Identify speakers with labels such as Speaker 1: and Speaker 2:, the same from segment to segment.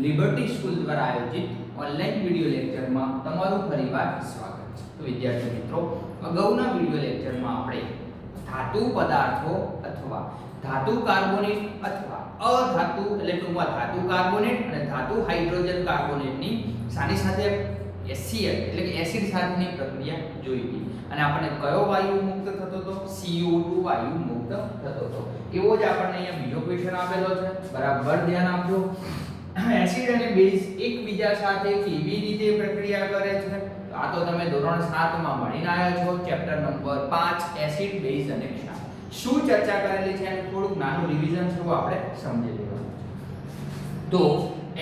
Speaker 1: Liberty school દ્વારા આયોજિત online video લેક્ચરમાં તમારું ફરીવાર સ્વાગત છે। તો વિદ્યાર્થી મિત્રો, અગાઉના વિડિયો લેક્ચરમાં આપણે ધાતુ પદાર્થો અથવા ધાતુ કાર્બોનેટ અથવા અધાતુ એટલે ટૂંકમાં ધાતુ કાર્બોનેટ અને ધાતુ હાઇડ્રોજન કાર્બોનેટની સાથે HCl એટલે કે એસિડ સાથેની પ્રક્રિયા જોઈ હતી અને આપણને કયો વાયુ મુક્ત થતો હતો? CO2 વાયુ મુક્ત થતો હતો। એવો જ આપણને અહીંયા બીજો ક્વેશ્ચન આપેલો છે, બરાબર ધ્યાન આપજો। એસિડ અને બેઝ એકબીજા સાથે કેવી રીતે પ્રક્રિયા કરે છે? તો આ તો તમે ધોરણ 7 માં ભણીને આવ્યા છો, ચેપ્ટર નંબર 5 એસિડ બેઝ અને ક્ષાર। શું ચર્ચા કરેલી છે એનું થોડુંક નાનું રિવિઝન છે, वो આપણે સમજી લેવાનું છે। તો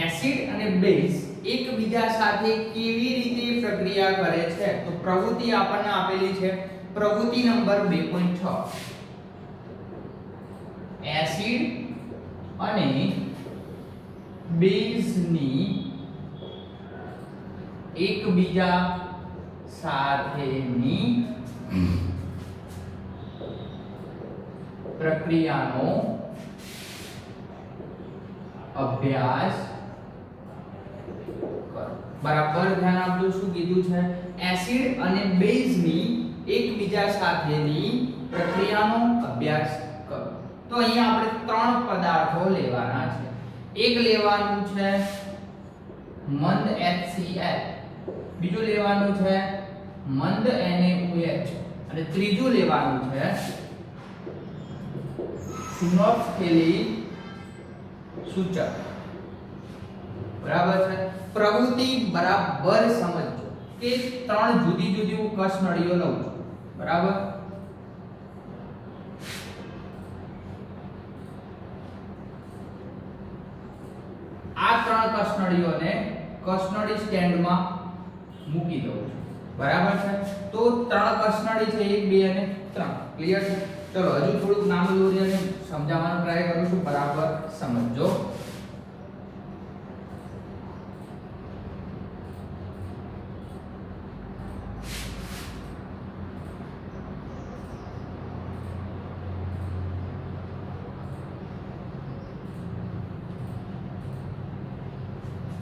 Speaker 1: એસિડ અને બેઝ એકબીજા સાથે કેવી રીતે પ્રક્રિયા કરે છે? તો પ્રવૃત્તિ આપણને આપેલી છે, પ્રવૃત્તિ નંબર 2.6 એસિડ અને બેઝની એકબીજા સાથેની પ્રક્રિયાનો અભ્યાસ કરો। બરાબર ધ્યાન આપજો, શું કીધું છે? એસિડ અને બેઝની એકબીજા સાથેની પ્રક્રિયાનો અભ્યાસ કરો। તો અહીંયા આપણે ત્રણ પદાર્થો લેવાના છે। એક લેવાનું છે મંદ HCl, બીજું લેવાનું છે મંદ NaOH અને ત્રીજું લેવાનું છે ફિનોલ્ફથેલિન સૂચક। બરાબર છે? પ્રવૃત્તિ બરાબર સમજો કે ત્રણ જુદી જુદી હું કસનળીઓ લઉં છું, બરાબર? આ ત્રણ કસનળીઓને કસનળી સ્ટેન્ડમાં મૂકી દઉં છું, બરાબર છે? તો ત્રણ કસનળી છે, 1 2 અને 3, ક્લિયર છે? ચલો હજુ થોડુંક નામ દોરીને સમજાવવાનો ટ્રાય કરું છું, બરાબર સમજો।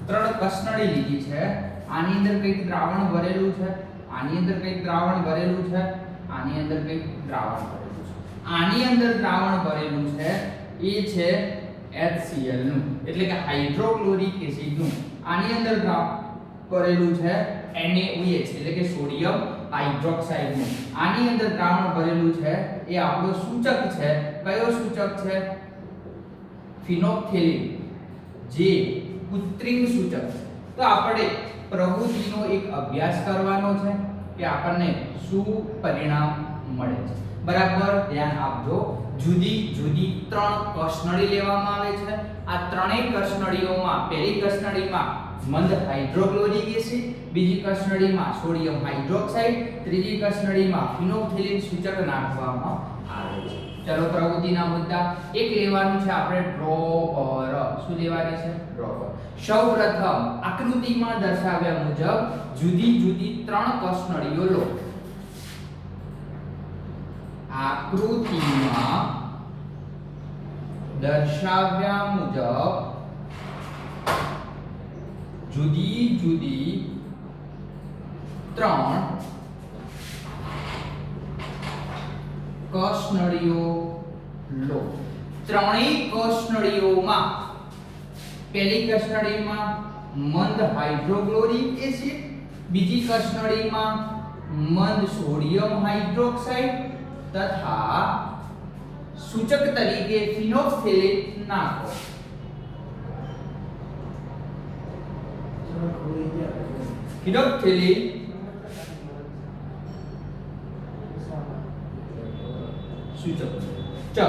Speaker 1: ત્રણ કસનળી લીધી છે, આની અંદર કંઈક દ્રાવણ ભરેલું છે, આની અંદર કંઈક દ્રાવણ ભરેલું છે, આની અંદર કંઈક દ્રાવણ ભરેલું છે। આની અંદર દ્રાવણ ભરેલું છે એ છે HCl નું એટલે કે હાઇડ્રોક્લોરિક એસિડ નું। આની અંદર ભરેલું છે NaOH એટલે કે સોડિયમ હાઇડ્રોક્સાઇડ નું। આની અંદર દ્રાવણ ભરેલું છે એ આપણો સૂચક છે, કયો સૂચક છે? ફિનોલ્ફથેલિન, જે કૃત્રિમ સૂચક છે। તો આપણે પ્રવૃત્તિનો એક અભ્યાસ કરવાનો છે કે આપણને શું પરિણામ મળે છે। બરાબર ધ્યાન આપજો, જુદી જુદી ત્રણ કસનળી લેવામાં આવે છે। આ ત્રણેય કસનળીઓમાં પહેલી કસનળીમાં મંદ હાઇડ્રોક્લોરિક એસિડ, બીજી કસનળીમાં સોડિયમ હાઇડ્રોક્સાઇડ, ત્રીજી કસનળીમાં ફિનોલ્ફથેલિન સૂચક નાખવામાં આવે છે। ચલો પ્રવૃત્તિના મુદ્દા એક લેવાનું છે આપણે ડ્રોપર। શું લેવાની છે? ડ્રોપર। સૌપ્રથમ આકૃતિમાં દર્શાવ્યા મુજબ જુદી જુદી ત્રણ કસનળીઓ લો। આકૃતિમાં દર્શાવ્યા મુજબ જુદી જુદી ત્રણ કસનળીઓ લો। ત્રણેય કસનળીઓમાં પહેલી કસનળીમાં મંદ હાઇડ્રોક્લોરિક એસિડ, બીજી કસનળીમાં મંદ સોડિયમ હાઇડ્રોક્સાઇડ તથા સૂચક તરીકે ફિનોલ્ફથેલિન નાખો। ફિનોલ્ફથેલિન સૂચક। ચલો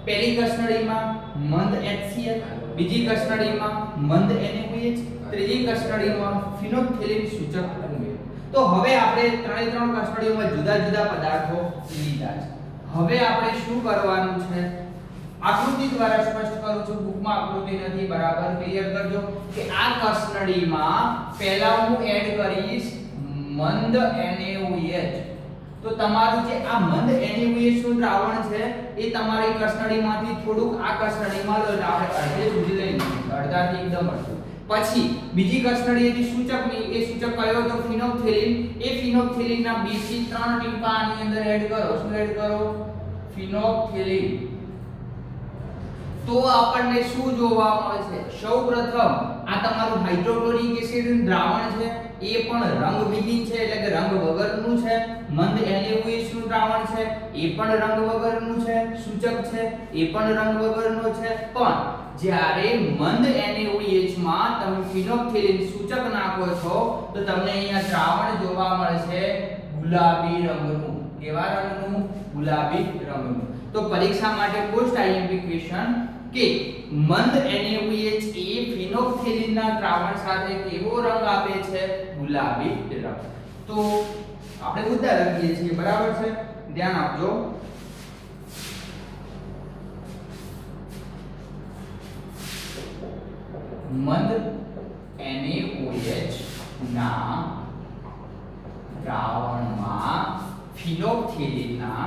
Speaker 1: પહેલી કસનળીમાં મંદ HCl, બીજી કસનળીમાં મંદ NaOH, ત્રીજી કસનળીમાં ફિનોલ્ફથેલિન સૂચક ઉમેરો। તો હવે આપણે ત્રણે ત્રણ કસનળીઓમાં જુદા જુદા પદાર્થો લીધા છે। હવે આપણે શું કરવાનું છે? આકૃતિ દ્વારા સ્પષ્ટ કરું છું, બુકમાં આકૃતિ નથી, બરાબર ક્લિયર કરજો કે આ કસનળીમાં પહેલા હું એડ કરીશ મંદ NaOH। તો તમારું જે આ મંદ NaOH નું દ્રાવણ છે એ તમારી કસનળીમાંથી થોડુંક આ કસનળીમાં લો, એટલે આપણે અડધે સુધી લઈ લઈશું, અડધાથી એકદમ અડધું। પછી બીજી કસનળી હતી સૂચકની, એ સૂચક કયો હતો? ફિનોક્થેલિન. એ ફિનોક્થેલિનના 2 થી 3 ટીપા આની અંદર એડ કરો. શું એડ કરો? ફિનોક્થેલિન. તો આપણને શું જોવા મળશે? સૌપ્રથમ આ તમારું હાઇડ્રોક્લોરિક એસિડ દ્રાવણ છે, એ પણ રંગવિહીન છે, એટલે કે રંગ વગરનું છે. મંદ NaOH નું દ્રાવણ છે, એ પણ રંગ વગરનું છે. સૂચક છે, એ પણ રંગ વગરનો છે. પણ જ્યારે મંદ NaOH માં તમે ફિનોક્થેલિન સૂચક નાખો છો તો તમને અહીંયા દ્રાવણ જોવા મળશે ગુલાબી રંગનું. કેવા રંગનું? ગુલાબી રંગનું. તો પરીક્ષા માટે પોસ્ટ આઈએમપી ક્વેશ્ચન કે મંદ NaOH એ ફિનોક્થેલિનના દ્રાવણ સાથે કેવો રંગ આપે છે? ગુલાબી રંગ. તો આપણે મુદ્દા લખીએ છીએ, બરાબર છે? ધ્યાન આપજો. મંદ NaOH ના દ્રાવણમાં ફિનોક્થેલિનના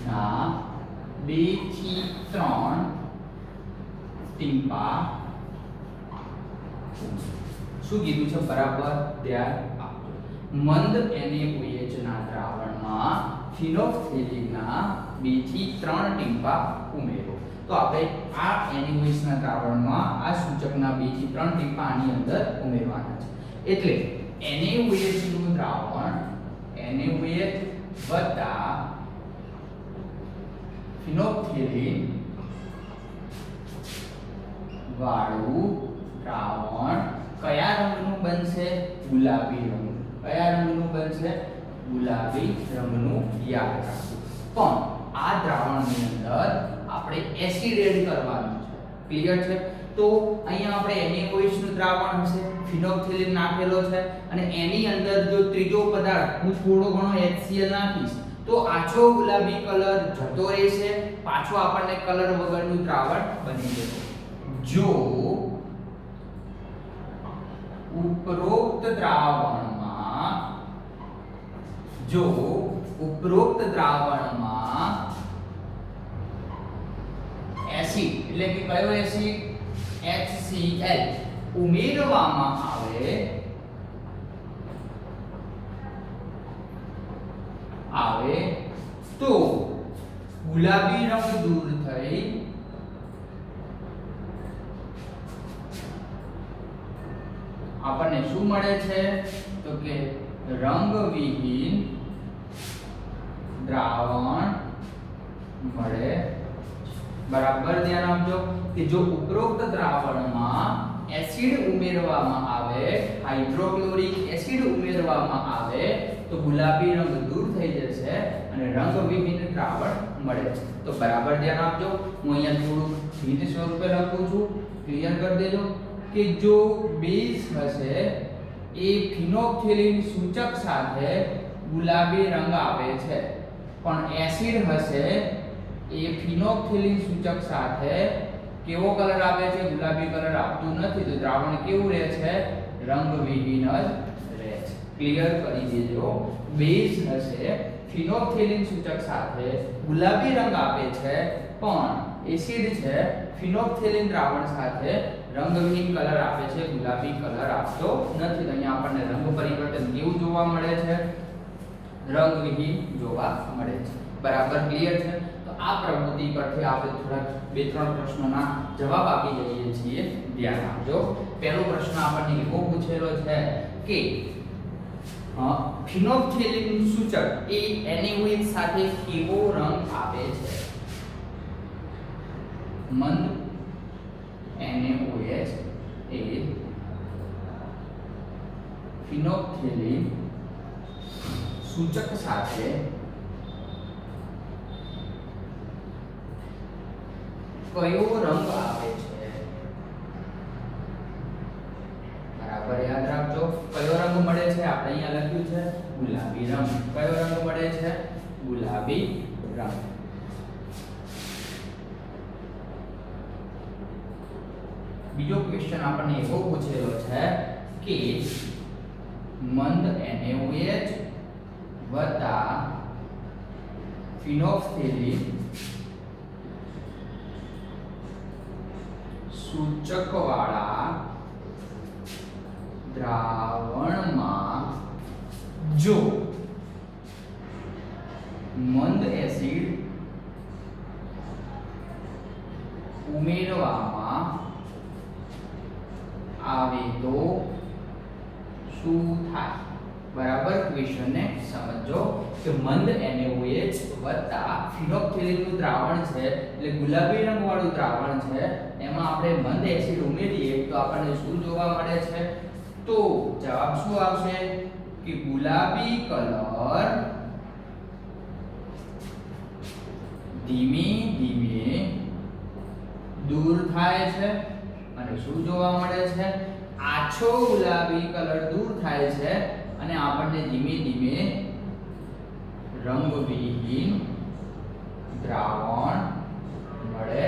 Speaker 1: ના 2 થી 3 ટીપા શું કીધું છે? બરાબર ધ્યાન આપજો. મંદ NaOH ના દ્રાવણમાં ફિનોક્થેલિનના 2 થી 3 ટીપા ઉમેરો. તો આપણે આ NaOH ના દ્રાવણમાં આ સૂચકના 2 થી 3 ટીપા આની અંદર ઉમેરવાના છે. એટલે NaOH નું દ્રાવણ NaOH વત્તા ફિનોક્થેલિન વાળું દ્રાવણ કયા રંગનું બનશે? ગુલાબી રંગનું. કયા રંગનું બનશે? ગુલાબી રંગનું. યાદ રાખો. પણ આ દ્રાવણની અંદર આપણે એસિડ એડ કરવાનું છે. ક્લિયર છે? તો અહીંયા આપણે NaOH નું દ્રાવણ હશે, ફિનોક્થેલિન નાખેલો છે, અને એની અંદર જો ત્રીજો પદાર્થ હું થોડો ઘણો HCl નાખીશ તો આછો ગુલાબી કલર જતો રહેશે, પાછો આપણને કલર વગરનું દ્રાવણ બની જશે. જો ઉપરોક્ત દ્રાવણમાં એસિડ એટલે કે કયો એસિડ? HCl ઉમેરવામાં આવે તો ગુલાબી રંગ દૂર થઈ આપણને શું મળે છે? તો કે રંગવિહીન દ્રાવણ મળે. બરાબર ધ્યાન આપજો કે જો ઉપરોક્ત દ્રાવણમાં એસિડ ઉમેરવામાં આવે, હાઇડ્રોક્લોરિક એસિડ ઉમેરવામાં આવે તો ગુલાબી રંગ દૂર થઈ જશે અને રંગવિહીન દ્રાવણ મળે છે. તો બરાબર ધ્યાન આપજો. હું અહીંયા થોડું ભીન સ્વરૂપે લખું છું, ક્લિયર કરી દેજો કે જો બેઝ હશે એ ફિનોક્થેલિન સૂચક સાથે ગુલાબી રંગ આપે છે, પણ એસિડ હશે એ ફિનોક્થેલિન સૂચક સાથે કેવો કલર આપે છે? ગુલાબી કલર આપતું નથી. તો દ્રાવણ કેવું રહે છે? રંગવિહીન જ રહે છે. ક્લિયર કરી દેજો. બેઝ હશે ફિનોક્થેલિન સૂચક સાથે ગુલાબી રંગ આપે છે, પણ એસિડ છે ફિનોક્થેલિન દ્રાવણ સાથે રંગવિહીન કલર આપે છે, ગુલાબી કલર આપતો નથી. તો અહીંયા આપણને રંગ પરિવર્તન કેવું જોવા મળે છે? રંગવિહીન જોવા મળે છે. બરાબર ક્લિયર છે? તો આ પ્રવૃત્તિ પરથી આપણે થોડા 2-3 પ્રશ્નોના જવાબ આપી જઈએ છીએ. ધ્યાન આપજો. પહેલો પ્રશ્ન આપણને એવો પૂછેલો છે કે ફિનોક્થેલિન સૂચક એ NaOH સાથે કેવો રંગ આપે છે? મંદ NaOH એ ફિનોક્થેલિન સૂચક સાથે કયો રંગ આપે છે? બરાબર યાદ રાખજો. કયો રંગ મળે છે? આપણે અહીંયા લખ્યું છે ગુલાબી રંગ. કયો રંગ મળે છે? ગુલાબી રંગ. બીજો ક્વેશ્ચન આપણને એવો પૂછેલો છે કે મંદ NaOH વત્તા ફિનોક્થેલિન સૂચકવાળા દ્રાવણમાં જો મંદ એસિડ ઉમેરવામાં આવે તો શું થાય? બરાબર, ક્વેશ્ચન ને સમજો કે મંદ NaOH વત્તા ફિનોક્સિલિનનું દ્રાવણ છે, એટલે ગુલાબી રંગવાળું દ્રાવણ છે, એમાં આપણે મંદ એસિડ ઉમેરીએ તો આપણને શું જોવા મળે છે? તો જવાબ શું આવશે કે ગુલાબી કલર ધીમે ધીમે દૂર થાય છે અને શું જોવા મળે છે? આછો ગુલાબી કલર દૂર થાય છે અને આપણને ધીમે ધીમે રંગવિહીન દ્રાવણ મળે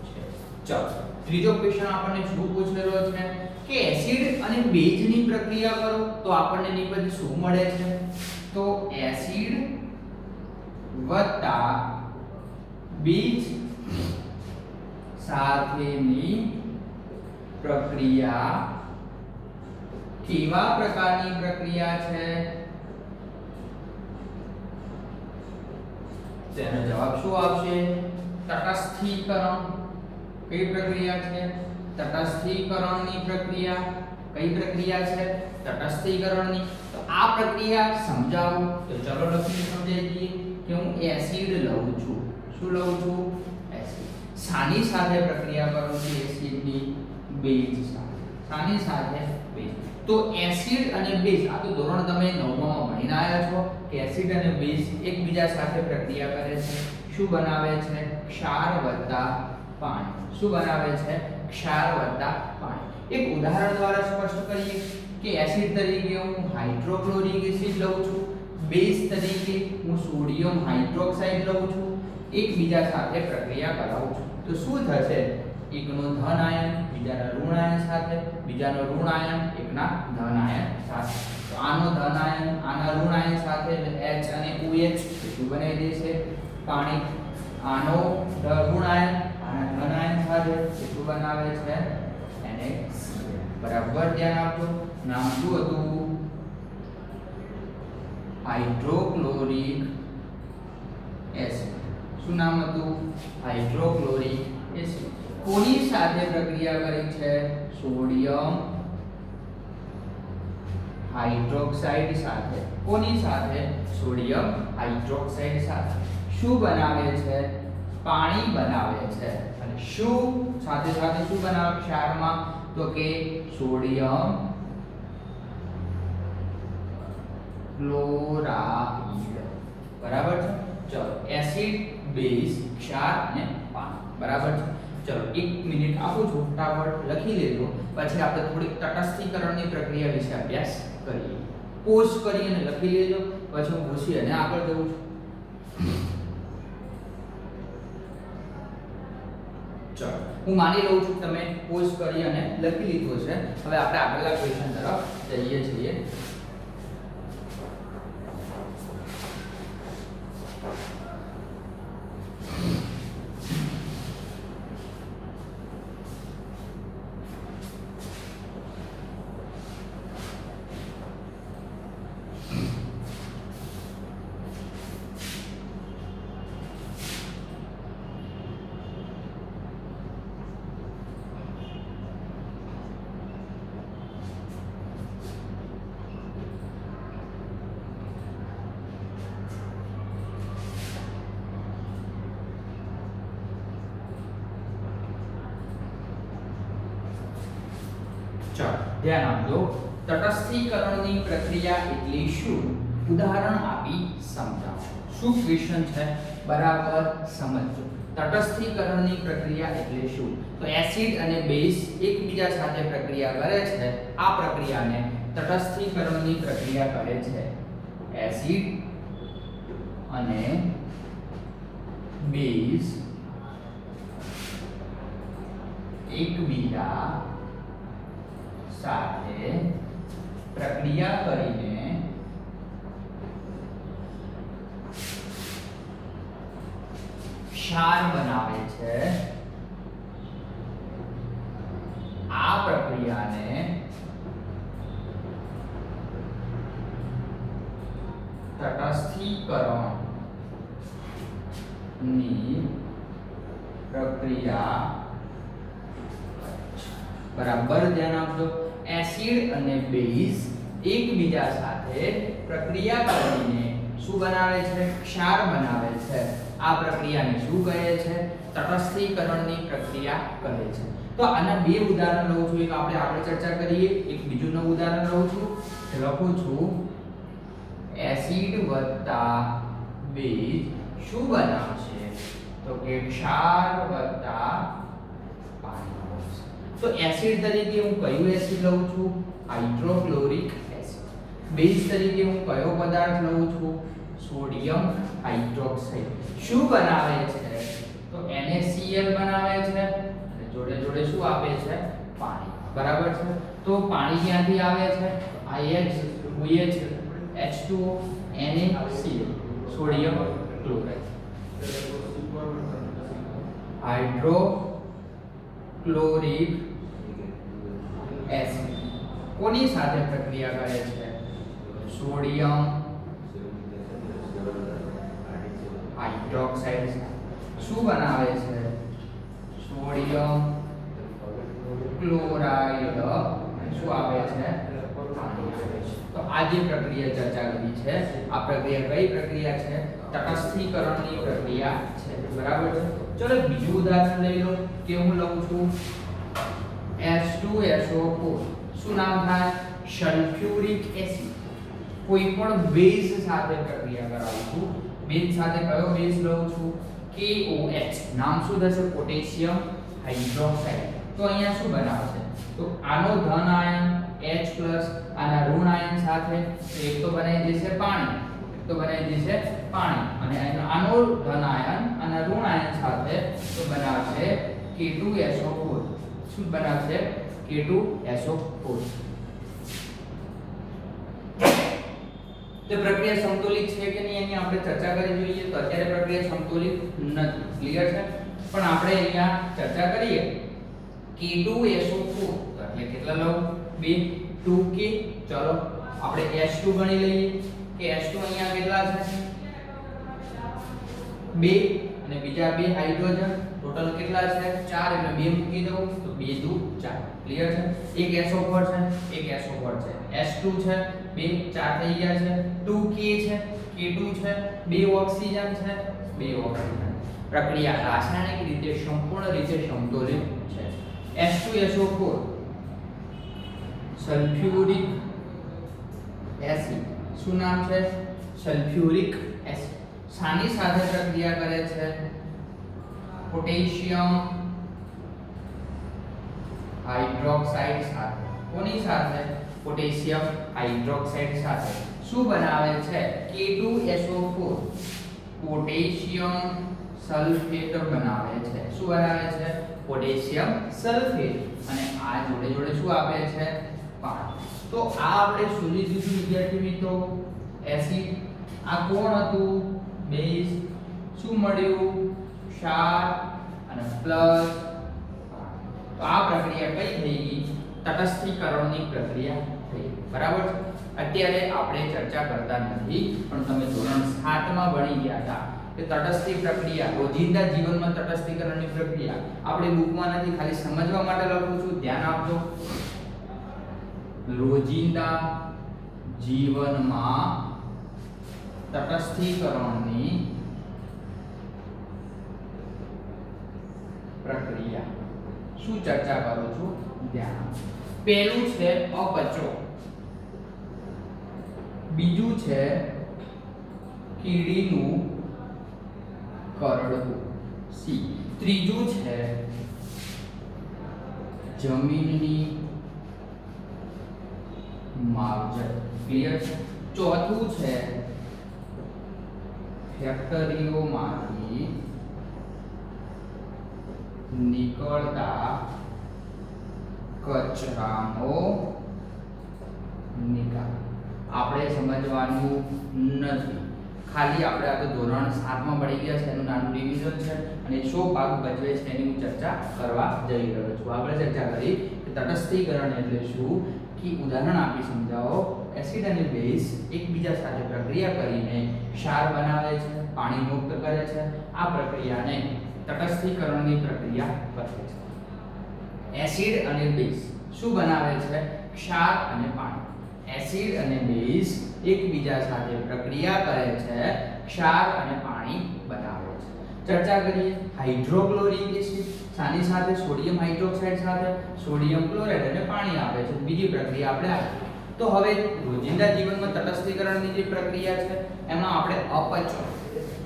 Speaker 1: છે. ચલો, ત્રીજો ક્વેશ્ચન આપણને શું પૂછેલો છે કે એસિડ અને બેઝની પ્રક્રિયા કરો તો આપણને એની પછી શું મળે છે? તો એસિડ વત્તા બેઝ સાથેની પ્રક્રિયા કેવા પ્રકારની પ્રક્રિયા છે? તેનો જવાબ શું આવશે? તટસ્થીકરણ. કઈ પ્રક્રિયા છે? તટસ્થીકરણની પ્રક્રિયા. કઈ પ્રક્રિયા છે? તટસ્થીકરણની. તો આ પ્રક્રિયા સમજાવું તો ચલો લખી સમજાઈ દઈએ કે હું એસિડ લઉં છું. શું લઉં છું? એસિડ. શાની સાથે પ્રક્રિયા કરું છું? એસિડની બેઝ સાથે. શાની સાથે? બેઝ. તો એસિડ અને બેઝ, આ તો ધોરણ તમે 9 માં ભણીને આવ્યા છો કે એસિડ અને બેઝ એકબીજા સાથે પ્રક્રિયા કરે છે. શું બનાવે છે? ક્ષાર વત્તા પાણી. શું બનાવે છે? ક્ષાર વત્તા પાણી. એક ઉદાહરણ દ્વારા સ્પષ્ટ કરીએ કે એસિડ તરીકે હું હાઇડ્રોક્લોરિક એસિડ લઉં છું, બેઝ તરીકે હું સોડિયમ હાઇડ્રોક્સાઇડ લઉં છું, એકબીજા સાથે પ્રક્રિયા કરાવું છું. તો શું થશે? એકનો ધન આયન બીજાના ઋણ આયન સાથે, બીજાનો ઋણ આયન એકના ધન આયન સાથે. તો આનો ધન આયન આના ઋણ આયન સાથે એટલે H અને OH શું બનાવી દેશે? પાણી. આનો ઋણ આયન આના ધન આયન સાથે શું બનાવે છે? NaCl. બરાબર, ધ્યાન આપજો. નામ શું હતું? Hydrochloric acid. શું નામ હતું? Hydrochloric acid. કોની સાથે પ્રક્રિયા કરી છે? સોડિયમ હાઇડ્રોક્સાઇડ સાથે. કોની સાથે? સોડિયમ હાઇડ્રોક્સાઇડ સાથે. શું બનાવે છે? પાણી બનાવે છે. અને શું સાથે સાથે શું બનાવે ક્ષારમાં? તો કે સોડિયમ ક્લોરાઇડ. બરાબર છે. ચલો, એસિડ, બેઝ, ક્ષાર અને પાણી. બરાબર છે. ચલો 1 મિનિટ આપું છું, ફટાફટ લખી લેજો, પછી આપણે થોડીક તટસ્થીકરણની પ્રક્રિયા વિશે અભ્યાસ કરીએ. પોઝ કરી અને લખી લેજો, પછી હું ઘૂસી અને આગળ જઉં છું. ચલો, હું માની લઉં છું તમે પોઝ કરી અને લખી લીધું છે. હવે આપણે આગળના ક્વેશ્ચન તરફ જઈએ છીએ. ધ્યાન આપજો. તટસ્થીકરણની પ્રક્રિયા એટલે શું? ઉદાહરણ આપી સમજાવો. શું ક્વેશ્ચન છે? બરાબર સમજો. તટસ્થીકરણની પ્રક્રિયા એટલે શું? તો એસિડ અને બેઝ એકબીજા સાથે પ્રક્રિયા કરે છે. આ પ્રક્રિયાને તટસ્થીકરણની પ્રક્રિયા કહે છે. એસિડ અને બેઝ એકબીજા સાથે પ્રક્રિયા કરીને ક્ષાર બનાવે છે તટસ્થીકરણની પ્રક્રિયા બરાબર ધ્યાન આપજો એસિડ અને બેઝ એકબીજા સાથે પ્રક્રિયા કરીને શું બનાવે છે ક્ષાર બનાવે છે આ પ્રક્રિયાને શું કહે છે તટસ્થીકરણની પ્રક્રિયા કહે છે તો આના બે ઉદાહરણ લઉં છું એક આપણે આગળ ચર્ચા કરીએ એક બીજું નવું ઉદાહરણ લઉં છું લખું છું એસિડ વત્તા બેઝ શું બનાવશે તો કે ક્ષાર વત્તા પાણી બનાવશે તો એસિડ તરીકે હું કયું એસિડ લઉં છું હાઇડ્રોક્લોરિક એસિડ બેઝ તરીકે હું કયો પદાર્થ લઉં છું સોડિયમ હાઇડ્રોક્સાઇડ શું બનાવે છે તો NaCl બનાવે છે અને જોડે જોડે શું આપે છે પાણી બરાબર છે તો પાણી ક્યાંથી આવે છે IH OH H2O NaCl sodium chloride hydrochloric acid કોની સાથે પ્રક્રિયા કરે છે સોડિયમ હાઇડ્રોક્સાઇડ શું બનાવે છે સોડિયમ ક્લોરાઇડ શું આવે છે તો આ જે પ્રક્રિયા ચર્ચા કરી છે આ પ્રક્રિયા કઈ પ્રક્રિયા છે તટસ્થીકરણની પ્રક્રિયા છે બરાબર છે ચલો બીજું ઉદાહરણ લઈ લો કે હું લઉં છું H2SO4 શું નામ થાય સલ્ફ્યુરિક એસિડ કોઈ પણ બેઝ સાથે પ્રક્રિયા કરાવું છું બેઝ સાથે કયો બેઝ લઉં છું KOH નામ શું થશે પોટેશિયમ હાઇડ્રોક્સાઇડ તો અહીંયા શું બનાવશે તો આનો ધન આયન H+ આના ઋણ આયન સાથે તો એક તો બનાવી દેશે પાણી તો બનાવી દેશે પાણી અને આનો ધન આયન અને ઋણ આયન સાથે તો બનાવશે K2SO4 શું બનાવશે K2SO4 તો પ્રક્રિયા સંતુલિત છે કે નહીં એની આપણે ચર્ચા કરી જોઈએ તો અત્યારે પ્રક્રિયા સંતુલિત નથી ક્લિયર છે પણ આપણે અહીંયા ચર્ચા કરીએ K2SO4 એટલે કેટલા લઉં 2 2K ચલો આપણે H2 ગણી લઈએ કે H2 અહીંયા કેટલા છે 2 અને બીજા 2 હાઇડ્રોજન ટોટલ કેટલા છે 4 એટલે 2 મૂકી દઉં તો 2 2 4 ક્લિયર છે એક SO4 છે એક SO4 છે H2 છે 2 4 થઈ ગયા છે 2K છે K2 છે 2 ઓક્સિજન છે 2 ઓક્સિજન પ્રક્રિયા રાસાયણિક રીતે સંપૂર્ણ રીતે સમતોલિત છે H2SO4 સલ્ફ્યુરિક એસિડ શું નામ છે સલ્ફ્યુરિક એસિડ શાની સાથે પ્રક્રિયા કરે છે પોટેશિયમ હાઇડ્રોક્સાઇડ સાથે કોની સાથે પોટેશિયમ હાઇડ્રોક્સાઇડ સાથે શું બનાવે છે K2SO4 પોટેશિયમ સલ્ફેટ બનાવે છે શું બનાવે છે પોટેશિયમ સલ્ફેટ અને આ જોડે જોડે શું આપે છે પાણી તો આ આપણે શોધી દીધું વિદ્યાર્થી મિત્રો એસિડ આ કોણ હતું બેઝ શું મળ્યું ક્ષાર અને પ્લસ તો આ પ્રક્રિયા કઈ થઈ ગઈ તટસ્થીકરણની પ્રક્રિયા થઈ બરાબર અત્યારે આપણે ચર્ચા કરતા નથી પણ તમે ધોરણ 7 માં ભણી ગયા હતા કે તટસ્થી પ્રક્રિયા રોજિંદા જીવનમાં તટસ્થીકરણની પ્રક્રિયા આપણે બુકમાં નથી ખાલી સમજવા માટે લખું છું ધ્યાન આપજો રોજિંદા જીવનમાં તટસ્થીકરણની પ્રક્રિયા શું ચર્ચા કરું છું ધ્યાન પહેલું છે અપચો બીજું છે કીડીનું કરડવું સી ત્રીજું છે જમીનની માવજત ક્લિયર છે ચોથું છે ફેક્ટરીઓમાંથી નીકળતા કચરાનો નિકાલ આપણે સમજવાનું નથી ખાલી આપણે આ તો ધોરણ 7 માં ભણી ગયા છે એનું નાનું રિવિઝન છે અને શો ભાગ ભજવે છે એની હું ચર્ચા કરવા જઈ રહ્યો છું આપણે ચર્ચા કરી કે તટસ્થીકરણ એટલે શું કે ઉદાહરણ આપી સમજાવો એસિડ અને બેઝ એકબીજા સાથે પ્રક્રિયા કરીને ક્ષાર બનાવે છે, પાણી મુક્ત કરે છે. આ પ્રક્રિયાને તટસ્થીકરણની પ્રક્રિયા કહે છે. એસિડ અને બેઝ શું બનાવે છે? ક્ષાર અને પાણી. એસિડ અને બેઝ એકબીજા સાથે પ્રક્રિયા કરે છે, ક્ષાર અને પાણી બનાવે છે. ચર્ચા કરીએ. હાઇડ્રોક્લોરિક એસિડ સાની સાથે સોડિયમ હાઇડ્રોક્સાઇડ સાથે સોડિયમ ક્લોરાઇડ અને પાણી આપે છે. બીજી પ્રક્રિયા આપણે આપીએ. તો હવે રોજિંદા જીવનમાં તટસ્થીકરણની જે પ્રક્રિયા છે એમાં આપણે અપચો.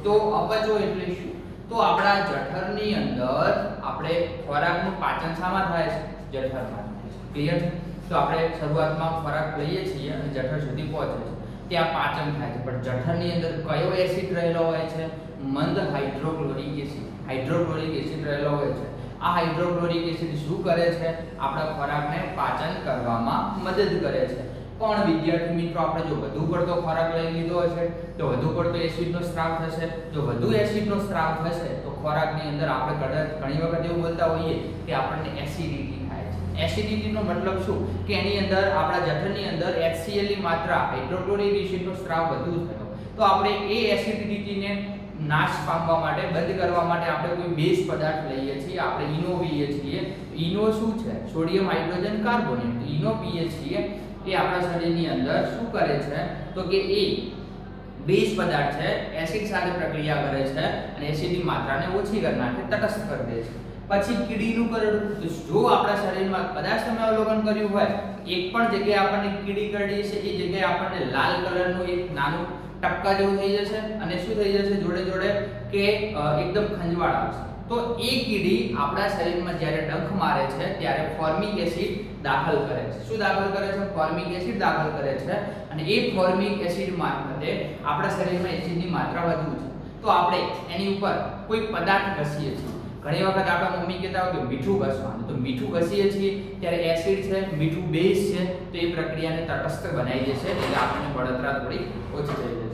Speaker 1: તો અપચો એટલે શું? તો આપણા જઠરની અંદર આપણે ખોરાકનું પાચન શામાં થાય છે? જઠરમાં થાય છે. ક્લિયર છે? તો આપણે શરૂઆતમાં ખોરાક લઈએ છીએ અને જઠર સુધી પહોંચે છે, ત્યાં પાચન થાય છે. પણ જઠરની અંદર કયો એસિડ રહેલો હોય છે? મંદ હાઇડ્રોક્લોરિક એસિડ. હાઇડ્રોક્લોરિક એસિડ રહેલો હોય છે. આ હાઇડ્રોક્લોરિક એસિડ શું કરે છે? આપણા ખોરાકને પાચન કરવામાં મદદ કરે છે. પણ વિદ્યાર્થી મિત્રો, આપણે જો વધુ પડતો ખોરાક લઈ લીધો હશે તો વધુ પડતો એસિડનો સ્ત્રાવ થશે. જો વધુ એસિડનો સ્ત્રાવ થશે તો ખોરાકની અંદર આપણે ઘણી વખત એવું બોલતા હોઈએ કે આપણને એસિડિટી થાય છે. એસિડિટીનો મતલબ શું? કે એની અંદર આપણા જઠરની અંદર HCl ની માત્રા, હાઇડ્રોક્લોરિક એસિડનો સ્ત્રાવ વધુ થયો. તો આપણે એ એસિડિટીને નાશ પામવા માટે, બંધ કરવા માટે આપણે કોઈ બેઝ પદાર્થ લઈએ છીએ. આપણે ઈનો પીએ છીએ. ઈનો શું છે? Sodium hydrogen carbonate. ઈનો પીએ છીએ એ આપણા શરીરની અંદર શું કરે છે? તો કે એ બેઝ પદાર્થ છે, એસિડ સાથે પ્રક્રિયા કરે છે અને એસિડની માત્રાને ઓછી કરી નાખે, તટસ્થ કરી દે છે. પછી કીડીનું કરડવું. જો આપણા શરીરમાં કદાચ તમે અવલોકન કર્યું હોય, એક પણ જગ્યાએ આપણને કીડી કરડી છે, એ જગ્યાએ આપણને લાલ કલરનું એક નાનું ટપકા જેવું થઈ જશે અને શું થઈ જશે જોડે જોડે કે એકદમ ખંજવાળ આવશે. તો એ કીડી આપણા શરીરમાં જ્યારે ડંખ મારે છે ત્યારે ફોર્મિક એસિડ દાખલ કરે છે. શું દાખલ કરે છે? ફોર્મિક એસિડ દાખલ કરે છે. અને એ ફોર્મિક એસિડ મારફતે આપણા શરીરમાં એસિડની માત્રા વધુ છે. તો આપણે એની ઉપર કોઈ પદાર્થ ઘસીએ છીએ. ઘણી વખત આપણા મમ્મી કહેતા હોય કે મીઠું ઘસવાનું. તો મીઠું ઘસીએ છીએ ત્યારે એસિડ છે, મીઠું બેઝ છે, તો એ પ્રક્રિયાને તટસ્થ બનાવી દેશે એટલે આપણને બળતરા થોડી ઓછી થઈ જશે.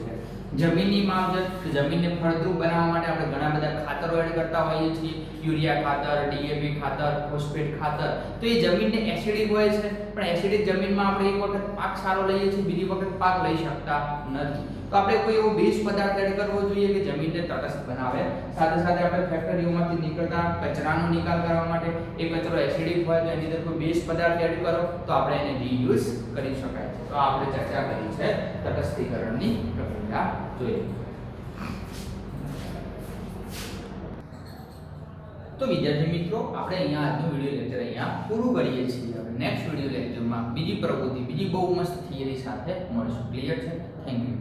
Speaker 1: જમીનની માવજત. જમીનને ફળદ્રુપ બનાવવા માટે આપણે ઘણા બધા ખાતરો એડ કરતા હોઈએ છીએ. યુરિયા ખાતર, ડીએપી ખાતર, ફોસ્ફેટ ખાતર. તો એ જમીનને એસિડિક હોય છે, પણ એસિડિક જમીનમાં આપણે એક વખત પાક સારો લઈએ છીએ, બીજી વખત પાક લઈ શકતા નથી. તો આપણે કોઈ એવો બેઝ પદાર્થ એડ કરવો જોઈએ કે જમીનને તટસ્થ બનાવે. સાથે સાથે આપણે ફેક્ટરીઓમાંથી નીકળતા કચરાનો નિકાલ કરવા માટે એ કચરો એસિડિક હોય તો એની અંદર કોઈ બેઝ પદાર્થ એડ કરો તો આપણે એને રીયુઝ કરી શકાય. તો આપણે ચર્ચા કરી છે તટસ્થીકરણની પ્રક્રિયા જોઈએ. તો વિદ્યાર્થી મિત્રો, આપણે અહીંયા આજનો વિડિયો લેક્ચર અહીંયા પૂરું કરીએ છીએ. હવે નેક્સ્ટ વિડિયો લેક્ચરમાં બીજી પ્રવૃત્તિ, બીજી બહુ મસ્ત થિયરી સાથે મળશું. ક્લિયર છે? Thank you.